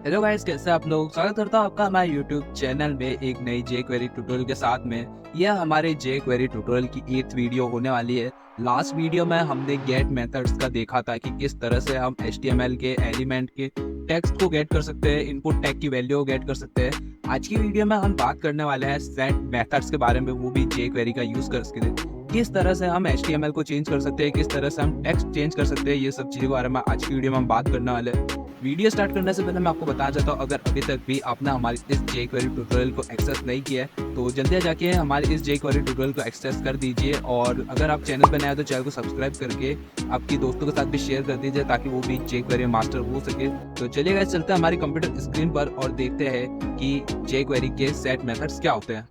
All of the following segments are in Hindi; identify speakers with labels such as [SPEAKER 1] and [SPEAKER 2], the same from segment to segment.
[SPEAKER 1] हेलो गाइस, कैसे आप लोग। स्वागत करता हूँ आपका हमारे यूट्यूब चैनल में एक नई जे क्वेरी ट्यूटोरियल के साथ में। यह हमारे जे क्वेरी ट्यूटोरियल की 8th वीडियो होने वाली है। लास्ट वीडियो में हमने गेट मेथड्स का देखा था कि किस तरह से हम HTML के एलिमेंट के टेक्स्ट को गेट कर सकते हैं, इनपुट टैग की वैल्यू को गेट कर सकते हैं। आज की वीडियो में हम बात करने वाले हैं सेट मेथड्स के बारे में, वो भी जे क्वेरी का यूज कर सकते हैं। किस तरह से हम HTML को चेंज कर सकते हैं, किस तरह से हम टेक्स्ट चेंज कर सकते हैं, ये सब चीज़ों के बारे में आज की वीडियो में हम बात करने वाले हैं। वीडियो स्टार्ट करने से पहले मैं आपको बताना चाहता हूँ, अगर अभी तक भी आपने हमारी इस जे क्वेरी ट्यूटोरियल को एक्सेस नहीं किया है तो जल्दी जाके हमारे इस जे क्वेरी ट्यूटोरियल को एक्सेस कर दीजिए। और अगर आप चैनल पर नए हैं तो चैनल को सब्सक्राइब करके आपकी दोस्तों के साथ भी शेयर कर दीजिए ताकि वो भी जे क्वेरी मास्टर हो सके। तो चलिए गाइस, चलते हैं हमारी कंप्यूटर स्क्रीन पर और देखते हैं कि जे क्वेरी के सेट मेथड्स क्या होते हैं।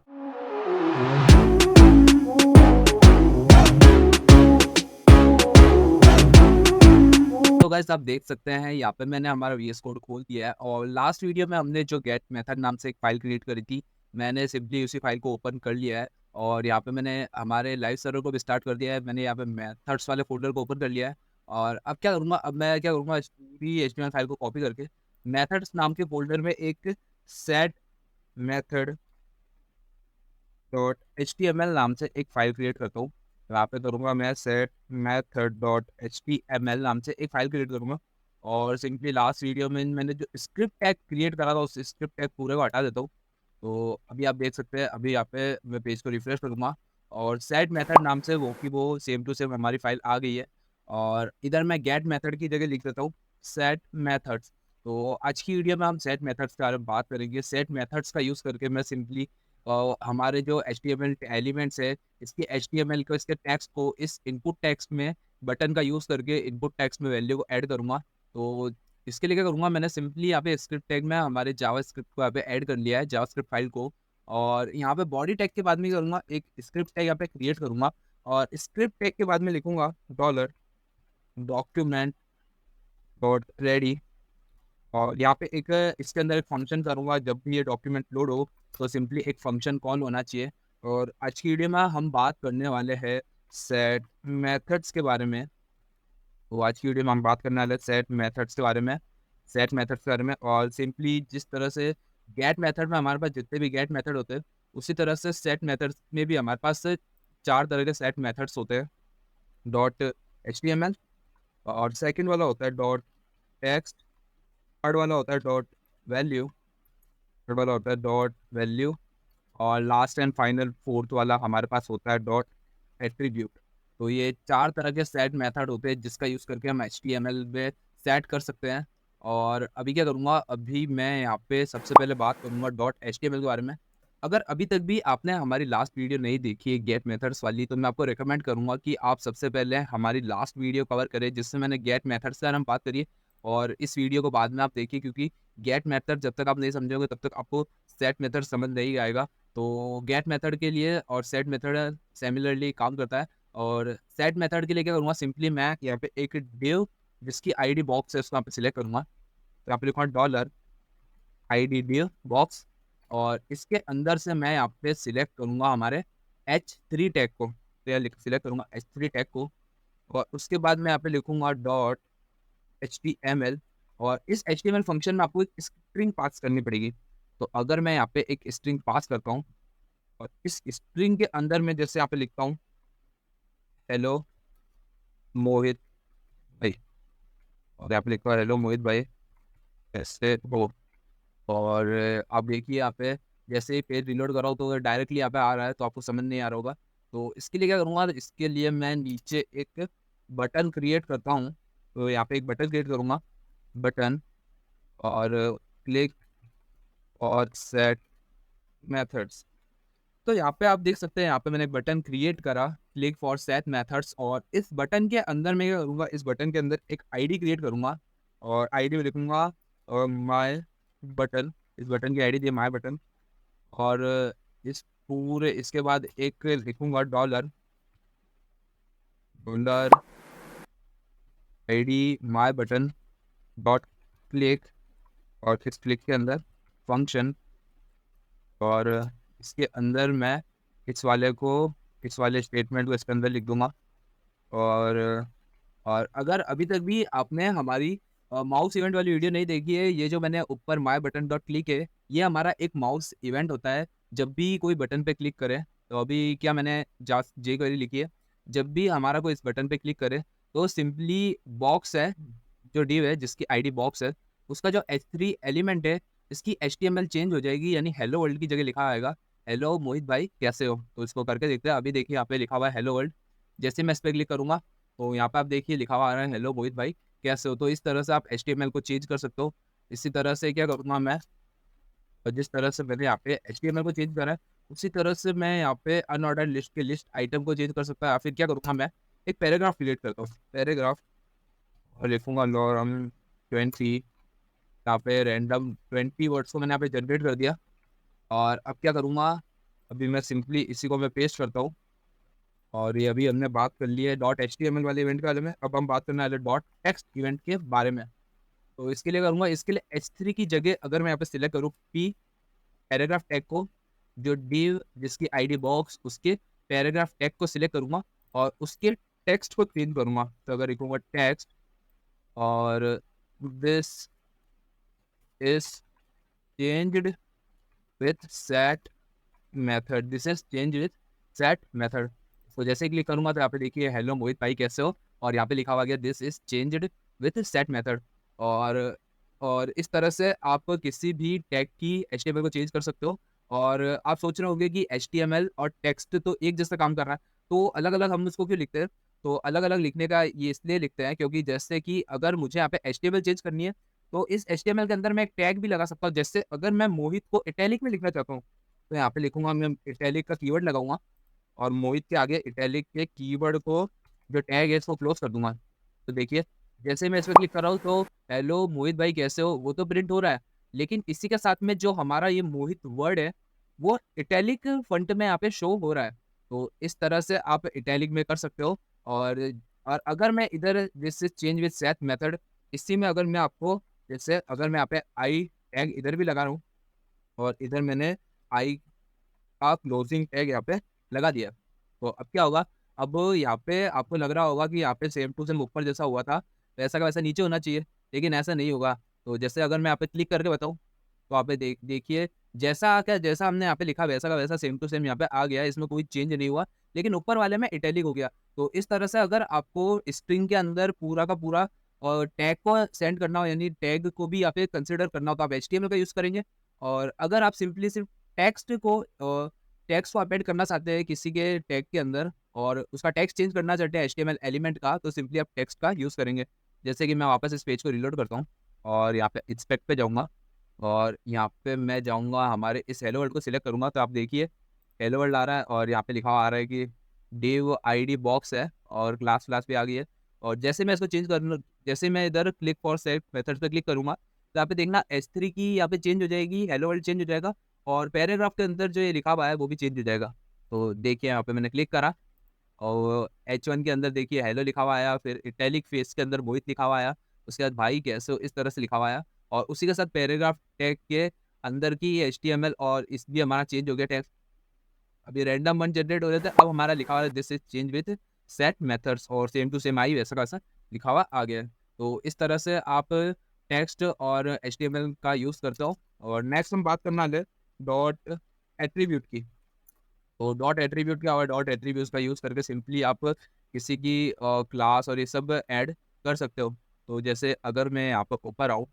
[SPEAKER 1] तो गाइस, आप देख सकते हैं यहाँ पे मैंने हमारा VS कोड खोल दिया है और लास्ट वीडियो में हमने जो गेट मेथड नाम से एक फाइल क्रिएट करी थी, मैंने सिंपली उसी फाइल को ओपन कर लिया है और यहाँ पे मैंने हमारे लाइव सर्वर को भी स्टार्ट कर दिया है। मैंने यहाँ पे मेथड्स वाले फोल्डर को ओपन कर लिया है और अब क्या करूँगा, अब मैं क्या करूँगा, इस पूरी HTML फाइल को कॉपी करके मेथड्स नाम के फोल्डर में एक सेट मेथड .html नाम से एक फाइल क्रिएट करता हूँ। यहाँ पे करूँगा मैं सेट मेथड .html नाम से एक फाइल क्रिएट करूँगा और सिंपली लास्ट वीडियो में मैंने जो स्क्रिप्ट टैग क्रिएट करा था उस स्क्रिप्ट टैग पूरे को हटा देता हूँ। तो अभी आप देख सकते हैं, अभी यहाँ पे मैं पेज को रिफ्रेश करूँगा और सेट मेथड नाम से वो सेम टू सेम हमारी फाइल आ गई है। और इधर मैं गेट मेथड की जगह लिख देता हूँ सेट मेथड्स। तो आज की वीडियो में हम सेट मेथड्स के बारे में बात करेंगे। सेट मेथड्स का यूज़ करके मैं सिंपली हमारे जो HTML एलिमेंट्स है, इसके HTML को, इसके टेक्स्ट को इस इनपुट टेक्स्ट में बटन का यूज़ करके इनपुट टेक्स्ट में वैल्यू को ऐड करूँगा। तो इसके लिए क्या करूँगा, मैंने सिंपली यहाँ पे स्क्रिप्ट टैग में हमारे जावास्क्रिप्ट को यहाँ पे ऐड कर लिया है, जावास्क्रिप्ट फाइल को। और यहाँ पे बॉडी टैग के बाद में करूँगा एक स्क्रिप्ट टैग यहाँ पे क्रिएट करूँगा और स्क्रिप्ट टैग के बाद में लिखूँगा डॉलर डॉक्यूमेंट डॉट रेडी। और यहाँ पे एक इसके अंदर एक फंक्शन करूँगा, जब भी ये डॉक्यूमेंट लोड हो तो सिंपली एक फंक्शन कॉल होना चाहिए। और आज की वीडियो में हम बात करने वाले हैं सेट मेथड्स के बारे में। तो आज की वीडियो में हम बात करने वाले हैं सेट मेथड्स के बारे में, सेट मेथड्स के बारे में। और सिंपली जिस तरह से गेट मेथड में हमारे पास जितने भी गेट मेथड होते हैं, उसी तरह से सेट मेथड्स में भी हमारे पास 4 तरह के सेट मेथड्स होते हैं। .html, और सेकंड वाला होता है .text, थर्ड वाला होता है .value, थर्ड वाला होता है .value, और लास्ट एंड फाइनल फोर्थ वाला हमारे पास होता है .attribute। तो ये 4 तरह के सेट मेथड होते हैं जिसका यूज़ करके हम HTML में सेट कर सकते हैं। और अभी क्या करूँगा, अभी मैं यहाँ पे सबसे पहले बात करूँगा .html के बारे में। अगर अभी तक भी आपने हमारी लास्ट वीडियो नहीं देखी है गेट मेथड्स वाली, तो मैं आपको रिकमेंड करूँगा कि आप सबसे पहले हमारी लास्ट वीडियो कवर करें जिससे मैंने गेट मेथड्स के बारे में बात करी है, और इस वीडियो को बाद में आप देखिए, क्योंकि गेट मेथड जब तक आप नहीं समझोगे तब तक आपको सेट मेथड समझ नहीं आएगा। तो गेट मेथड के लिए और सेट मेथड सिमिलरली काम करता है। और सेट मेथड के लिए क्या करूँगा, सिंपली मैं यहाँ पे एक डिव जिसकी आईडी बॉक्स है उसको यहाँ पे सिलेक्ट करूँगा। तो यहाँ पे लिखूँगा डॉलर आईडी डिव बॉक्स, और इसके अंदर से मैं यहाँ पे सिलेक्ट करूँगा हमारे H3 टैग को। तो यहाँ सिलेक्ट करूँगा H3 टैग को, और उसके बाद मैं यहाँ पे लिखूँगा .html। और इस HTML फंक्शन में आपको एक स्ट्रिंग पास करनी पड़ेगी। तो अगर मैं यहाँ पे एक स्ट्रिंग पास करता हूँ और इस स्ट्रिंग के अंदर मैं जैसे यहाँ पे लिखता हूँ हेलो मोहित भाई, और यहाँ पे लिखता हूँ हेलो मोहित भाई कैसे हो। और आप देखिए यहाँ पे जैसे ही पेज रिलोड कर रहा हूँ तो डायरेक्टली यहाँ पे आ रहा है, तो आपको समझ नहीं आ रहा होगा। तो इसके लिए क्या करूँगा, इसके लिए मैं नीचे एक बटन क्रिएट करता हूँ। तो यहाँ पे एक बटन क्रिएट करूँगा, बटन और क्लिक और सेट मेथड्स। तो यहाँ पे आप देख सकते हैं, यहाँ पे मैंने एक बटन क्रिएट करा, क्लिक फॉर सेट मेथड्स। और इस बटन के अंदर मैं क्या करूँगा, इस बटन के अंदर एक आईडी क्रिएट करूँगा और आईडी में लिखूँगा माय बटन। इस बटन की आईडी दी माय बटन। और इस पूरे इसके बाद एक लिखूँगा dollar dollar ID my button dot click, और फिर क्लिक के अंदर फंक्शन। और इसके अंदर मैं इस वाले को, इस वाले स्टेटमेंट को इसके अंदर लिख दूंगा। और और अगर अभी तक भी आपने हमारी माउस इवेंट वाली वीडियो नहीं देखी है, ये जो मैंने ऊपर माय बटन डॉट क्लिक है, ये हमारा एक माउस इवेंट होता है। जब भी कोई बटन पे क्लिक करे, तो अभी क्या मैंने जास्ट जे क्वेरी लिखी है, जब भी हमारा कोई इस बटन पे क्लिक करे, तो सिंपली बॉक्स है, जो डिव है जिसकी आईडी बॉक्स है, उसका जो H3 एलिमेंट है, इसकी HTML चेंज हो जाएगी, यानी हेलो वर्ल्ड की जगह लिखा आएगा हेलो मोहित भाई कैसे हो। तो इसको करके देखते हैं। अभी देखिए यहाँ पे लिखा हुआ है हेलो वर्ल्ड। जैसे मैं इस पर क्लिक करूंगा, तो यहाँ पे आप देखिए लिखा हुआ आ रहा है हेलो मोहित भाई कैसे हो। तो इस तरह से आप HTML को चेंज कर सकते हो। इसी तरह से क्या करूँगा मैं, और जिस तरह से मैंने यहाँ पे HTML को चेंज करा है, उसी तरह से मैं यहाँ पे अनऑर्डर लिस्ट के लिस्ट आइटम को चेंज कर सकता है। या फिर क्या करूँगा मैं, एक पैराग्राफ क्रिएट करता हूँ, पैराग्राफ, और लिखूंगा लॉरम 20, यहाँ पे रैंडम 20 वर्ड्स को मैंने यहाँ पे जनरेट कर दिया। और अब क्या करूँगा, अभी मैं सिंपली इसी को मैं पेस्ट करता हूँ। और ये अभी हमने बात कर ली है डॉट HTML वाले इवेंट के बारे में, अब हम बात करने वाले डॉट टेक्स्ट इवेंट के बारे में। तो इसके लिए करूँगा, इसके लिए H3 की जगह अगर मैं यहाँ पे सिलेक्ट करूँ P पैराग्राफ टैग को, जो div जिसकी आईडी बॉक्स, उसके पैराग्राफ टैग को सिलेक्ट करूँगा और उसके टेक्स्ट को चेंज करूँगा। तो अगर लिखूँगा टेक्स्ट और this is changed with set method, this is change with set method. तो जैसे क्लिक करूंगा तो यहाँ पे देखिए हेलो मोहित भाई कैसे हो, और यहाँ पे लिखा हुआ गया this is changed with set method. और और इस तरह से आप किसी भी टैग की HTML को चेंज कर सकते हो। और आप सोच रहे होंगे कि HTML और टेक्स्ट तो एक जैसा काम कर रहा है, तो अलग अलग हम उसको क्यों लिखते हैं। तो अलग अलग लिखने का ये इसलिए लिखते हैं क्योंकि जैसे कि अगर मुझे यहाँ पे HTML चेंज करनी है, तो इस HTML के अंदर मैं एक टैग भी लगा सकता हूँ। जैसे अगर मैं मोहित को इटैलिक में लिखना चाहता हूँ, तो यहाँ पे लिखूंगा, मैं इटैलिक का कीवर्ड लगाऊंगा और मोहित के आगे इटैलिक के कीवर्ड को, जो टैग है, इसको क्लोज कर दूंगा। तो देखिए जैसे मैं इस पर क्लिक कर रहा हूँ, तो हेलो मोहित भाई कैसे हो वो तो प्रिंट हो रहा है, लेकिन इसी के साथ में जो हमारा ये मोहित वर्ड है, वो इटैलिक फंट में यहाँ पे शो हो रहा है। तो इस तरह से आप इटैलिक में कर सकते हो। और और अगर मैं इधर जैसे चेंज विथ सेट मेथड, इसी में अगर मैं आपको, जैसे अगर मैं यहाँ पे आई टैग इधर भी लगा रहा हूँ, और इधर मैंने आई का क्लोजिंग टैग यहाँ पे लगा दिया, तो अब क्या होगा, अब यहाँ पे आपको लग रहा होगा कि यहाँ पे सेम टू सेम ऊपर जैसा हुआ था वैसा का वैसा नीचे होना चाहिए, लेकिन ऐसा नहीं होगा। तो जैसे अगर मैं यहाँ पे क्लिक करके बताऊँ, तो यहाँ पे देखिए जैसा क्या, जैसा हमने यहाँ पे लिखा वैसा का वैसा सेम टू सेम यहाँ पे आ गया, इसमें कोई चेंज नहीं हुआ, लेकिन ऊपर वाले में इटैलिक हो गया। तो इस तरह से अगर आपको स्ट्रिंग के अंदर पूरा का पूरा और टैग को सेंड करना हो, यानी टैग को भी यहाँ पे कंसिडर करना हो, तो आप HTML का यूज़ करेंगे। और अगर आप सिंपली सिर्फ टेक्स्ट को टेक्स्ट को अपडेट करना चाहते हैं किसी के टैग के अंदर, और उसका टेक्स्ट चेंज करना चाहते हैं HTML एलिमेंट का, तो सिंपली आप टेक्स्ट का यूज़ करेंगे। जैसे कि मैं वापस इस पेज को रिलोड करता हूँ और यहाँ पे इंस्पेक्ट पे जाऊँगा, और यहाँ पे मैं जाऊँगा हमारे इस हेलो वर्ल्ड को सिलेक्ट करूँगा, तो आप देखिए हेलो वर्ल्ड आ रहा है, और यहाँ पे लिखा हुआ आ रहा है कि डिव आईडी बॉक्स है, और क्लास क्लास भी आ गई है। और जैसे मैं इसको चेंज कर, जैसे मैं इधर क्लिक फॉर सेव मेथड पे क्लिक करूँगा, तो यहाँ पे देखना H3 की यहाँ पे चेंज हो जाएगी, हेलो वर्ल्ड चेंज हो जाएगा, और पैराग्राफ के अंदर जो ये लिखा हुआ है वो भी चेंज हो जाएगा। तो देखिए यहाँ पे मैंने क्लिक करा, और H1 के अंदर देखिए हेलो लिखा हुआ आया, फिर इटैलिक फेस के अंदर मोहित लिखा हुआ आया, उसके बाद भाई कैसे हो इस तरह से लिखा हुआ आया, और उसी के साथ पैराग्राफ टैग के अंदर की HTML और इस भी हमारा चेंज हो गया टैग। अभी रैंडम वन जनरेट हो रहे थे, अब हमारा लिखा हुआ है this is change with set methods, और सेम टू सेम आई वैसा का वैसा लिखा हुआ आ गया है। तो इस तरह से आप टेक्स्ट और HTML का यूज़ करते हो। और नेक्स्ट हम बात करना है डॉट एट्रीब्यूट की। तो डॉट एट्रीब्यूट क्या हुआ, डॉट एट्रीब्यूट का यूज़ करके सिंपली आप किसी की क्लास और ये सब ऐड कर सकते हो। तो जैसे अगर मैं यहाँ पर ऊपर आऊँ,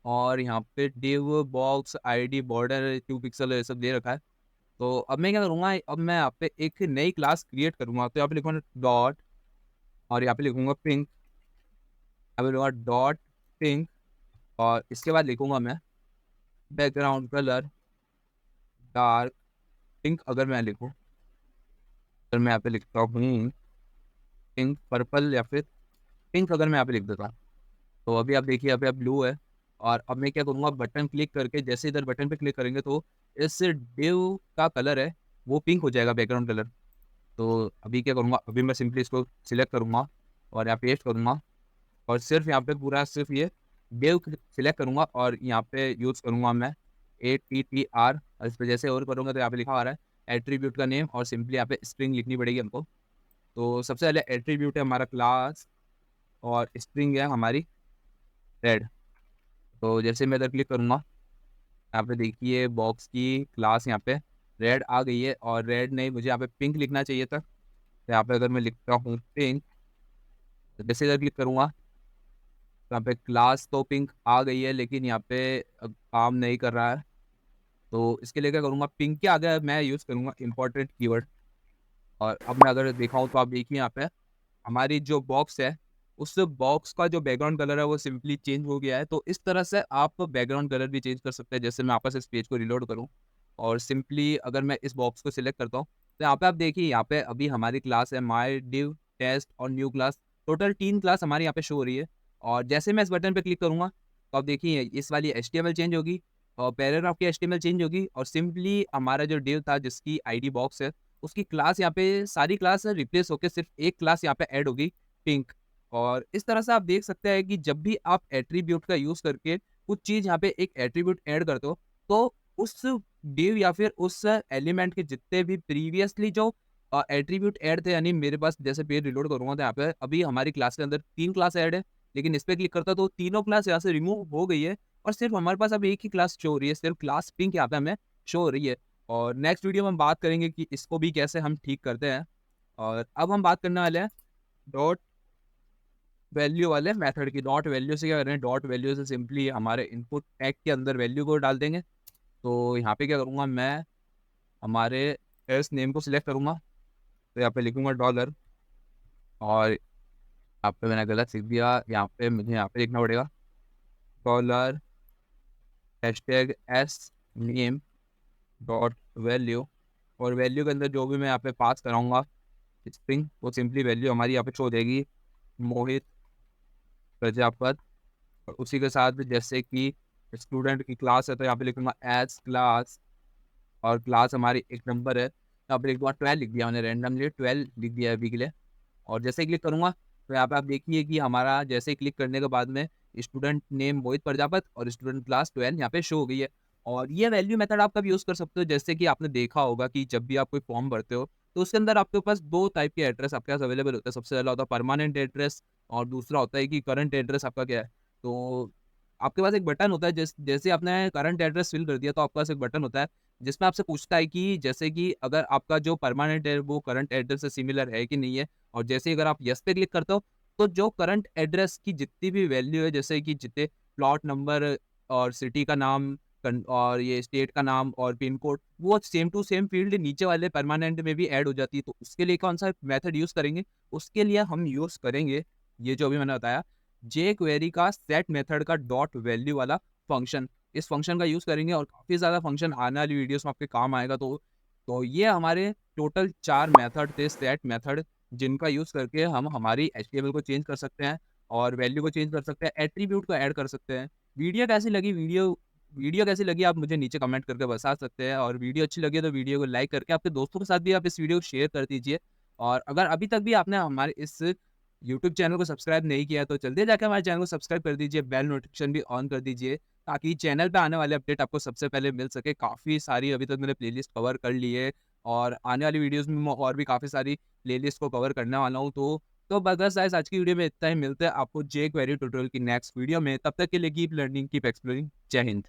[SPEAKER 1] और यहाँ पे div box ID border 2 pixel ये सब दे रखा है, तो अब मैं क्या करूँगा, अब मैं यहाँ पे एक नई क्लास क्रिएट करूँगा। तो यहाँ पे लिखूँगा डॉट, और यहाँ पे लिखूँगा पिंक, यहाँ पे लिखूँगा डॉट पिंक, और इसके बाद लिखूँगा मैं बैकग्राउंड कलर डार्क पिंक। अगर मैं लिखूँ, अगर मैं यहाँ पे लिखता हूँ पिंक पर्पल या फिर पिंक, अगर मैं यहाँ पे लिख देता, तो अभी आप देखिए यहाँ पे ब्लू है। और अब मैं क्या करूँगा, बटन क्लिक करके जैसे इधर बटन पे क्लिक करेंगे, तो इस डिव का कलर है वो पिंक हो जाएगा, बैकग्राउंड कलर। तो अभी क्या करूँगा, अभी मैं सिंपली इसको सिलेक्ट करूँगा और यहाँ पेस्ट करूँगा, और सिर्फ यहाँ पे पूरा सिर्फ ये डिव सिलेक्ट करूँगा, और यहाँ पे यूज़ करूँगा मैं ATTR। और इस पर जैसे और करूँगा तो यहाँ पे लिखा आ रहा है एट्रीब्यूट का नेम, और सिंपली यहाँ पे स्ट्रिंग लिखनी पड़ेगी हमको। तो सबसे पहले एट्रीब्यूट है हमारा क्लास, और स्ट्रिंग है हमारी रेड। तो जैसे मैं इधर क्लिक करूँगा, यहाँ पे देखिए बॉक्स की क्लास यहाँ पे रेड आ गई है, और रेड नहीं, मुझे यहाँ पे पिंक लिखना चाहिए था। तो यहाँ पे अगर मैं लिखता हूँ पिंक, तो जैसे इधर क्लिक करूँगा, तो यहाँ पे क्लास तो पिंक आ गई है, लेकिन यहाँ पे अब काम नहीं कर रहा है। तो इसके लिए क्या करूँगा, पिंक के आगे मैं यूज़ करूँगा इम्पोर्टेंट कीवर्ड। और अब मैं अगर दिखाऊँ तो आप देखिए यहाँ पे हमारी जो बॉक्स है, उस बॉक्स का जो बैकग्राउंड कलर है वो सिंपली चेंज हो गया है। तो इस तरह से आप बैकग्राउंड कलर भी चेंज कर सकते हैं। जैसे मैं वापस इस पेज को रिलोड करूँ और सिंपली अगर मैं इस बॉक्स को सिलेक्ट करता हूँ, तो यहाँ पे आप देखिए, यहाँ पे अभी हमारी क्लास है माय डिव टेस्ट और न्यू क्लास। टोटल 3 क्लास हमारी यहाँ पे शो हो रही है। और जैसे मैं इस बटन पे क्लिक करूँगा, तो आप देखिए इस वाली एचटीएमएल चेंज होगी और पैराग्राफ की एचटीएमएल चेंज होगी, और सिंपली हमारा जो डिव था जिसकी आईडी बॉक्स है, उसकी क्लास यहाँ पे सारी क्लास रिप्लेस होके सिर्फ एक क्लास यहाँ पे ऐड होगी, पिंक। और इस तरह से आप देख सकते हैं कि जब भी आप एट्रीब्यूट का यूज़ करके कुछ चीज़ यहाँ पे एक एट्रीब्यूट ऐड करते हो, तो उस डिव या फिर उस एलिमेंट के जितने भी प्रीवियसली जो एट्रीब्यूट ऐड थे, यानी मेरे पास जैसे पेज रिलोड करूँगा तो यहाँ पे अभी हमारी क्लास के अंदर 3 क्लास ऐड है, लेकिन इस पे क्लिक करता तो तीनों क्लास यहाँ से रिमूव हो गई है, और सिर्फ हमारे पास अब एक ही क्लास शो हो रही है, सिर्फ क्लास पिंक यहाँ पे हमें शो हो रही है। और नेक्स्ट वीडियो में हम बात करेंगे कि इसको भी कैसे हम ठीक करते हैं। और अब हम बात करने वाले हैं डॉट वैल्यू वाले मेथड की। डॉट वैल्यू से क्या कर रहे हैं, डॉट वैल्यू से सिंपली हमारे इनपुट टैग के अंदर वैल्यू को डाल देंगे। तो यहाँ पे क्या करूँगा, मैं हमारे एल्स नेम को सिलेक्ट करूँगा, तो यहाँ पे लिखूँगा डॉलर, और यहाँ पे मैंने गलत लिख दिया, यहाँ पे मुझे यहाँ पे लिखना पड़ेगा dollar hashtag S name dot value. और वैल्यू के अंदर जो भी मैं यहाँ पे पास कराऊंगा स्ट्रिंग, वो सिंपली वैल्यू हमारी यहाँ पे शो देगी, मोहित प्रजापत। और उसी के साथ जैसे कि स्टूडेंट की क्लास है, तो यहाँ पे लिखूंगा एज क्लास, और क्लास हमारी एक नंबर है, यहाँ पे लिखूंगा 12, लिख दिया मैंने रैंडमली 12 लिख दिया है अभी के लिए। और जैसे ही क्लिक करूंगा, तो यहाँ पे आप देखिए कि हमारा जैसे ही क्लिक करने के बाद में स्टूडेंट नेम मोहित प्रजापत और स्टूडेंट क्लास 12 यहाँ पे शो हो गई है। और ये वैल्यू मेथड आप कब यूज़ कर सकते हो, जैसे कि आपने देखा होगा कि जब भी आप कोई फॉर्म भरते हो, तो उसके अंदर आपके पास 2 टाइप के एड्रेस आपके पास अवेलेबल होता है। सबसे पहला होता है परमानेंट एड्रेस, और दूसरा होता है कि करंट एड्रेस आपका क्या है। तो आपके पास एक बटन होता है, जैसे आपने करंट एड्रेस फिल कर दिया, तो आपके पास एक बटन होता है जिसमें आपसे पूछता है कि जैसे कि अगर आपका जो परमानेंट है वो करंट एड्रेस से सिमिलर है कि नहीं है। और जैसे ही अगर आप यस पे क्लिक करते हो, तो जो करंट एड्रेस की जितनी भी वैल्यू है, जैसे कि जितने प्लॉट नंबर और सिटी का नाम और ये स्टेट का नाम और पिन कोड, वो सेम टू सेम फील्ड नीचे वाले परमानेंट में भी ऐड हो जाती है। तो उसके लिए कौन सा मेथड यूज़ करेंगे, उसके लिए हम यूज़ करेंगे ये जो अभी मैंने बताया, जे क्वेरी का सेट मेथड का डॉट वैल्यू वाला फंक्शन। इस फंक्शन का यूज़ करेंगे, और काफ़ी ज़्यादा फंक्शन आने वाली वीडियोस में आपके काम आएगा। तो ये हमारे टोटल 4 मेथड थे, सेट मेथड, जिनका यूज़ करके हम हमारी एचटीएमएल को चेंज कर सकते हैं और वैल्यू को चेंज कर सकते हैं, एट्रीब्यूट को ऐड कर सकते हैं। वीडियो कैसी लगी, वीडियो कैसी लगी आप मुझे नीचे कमेंट करके बता सकते हैं, और वीडियो अच्छी लगी तो वीडियो को लाइक करके आपके दोस्तों के साथ भी आप इस वीडियो को शेयर कर दीजिए। और अगर अभी तक भी आपने हमारे इस यूट्यूब चैनल को सब्सक्राइब नहीं किया है, तो जल्दी जाके हमारे चैनल को सब्सक्राइब कर दीजिए, बेल नोटिफिकेशन भी ऑन कर दीजिए, ताकि चैनल पे आने वाले अपडेट आपको सबसे पहले मिल सके। काफ़ी सारी अभी तक मैंने प्लेलिस्ट कवर कर ली है, और आने वाली वीडियोज़ में मैं और भी काफ़ी सारी प्लेलिस्ट को कवर करने वाला हूँ। तो बस गाइस, आज की वीडियो में इतना ही। मिलते हैं आपको जे क्वेरी ट्यूटोरियल की नेक्स्ट वीडियो में। तब तक के लिए कीप लर्निंग, कीप एक्सप्लोरिंग। जय हिंद।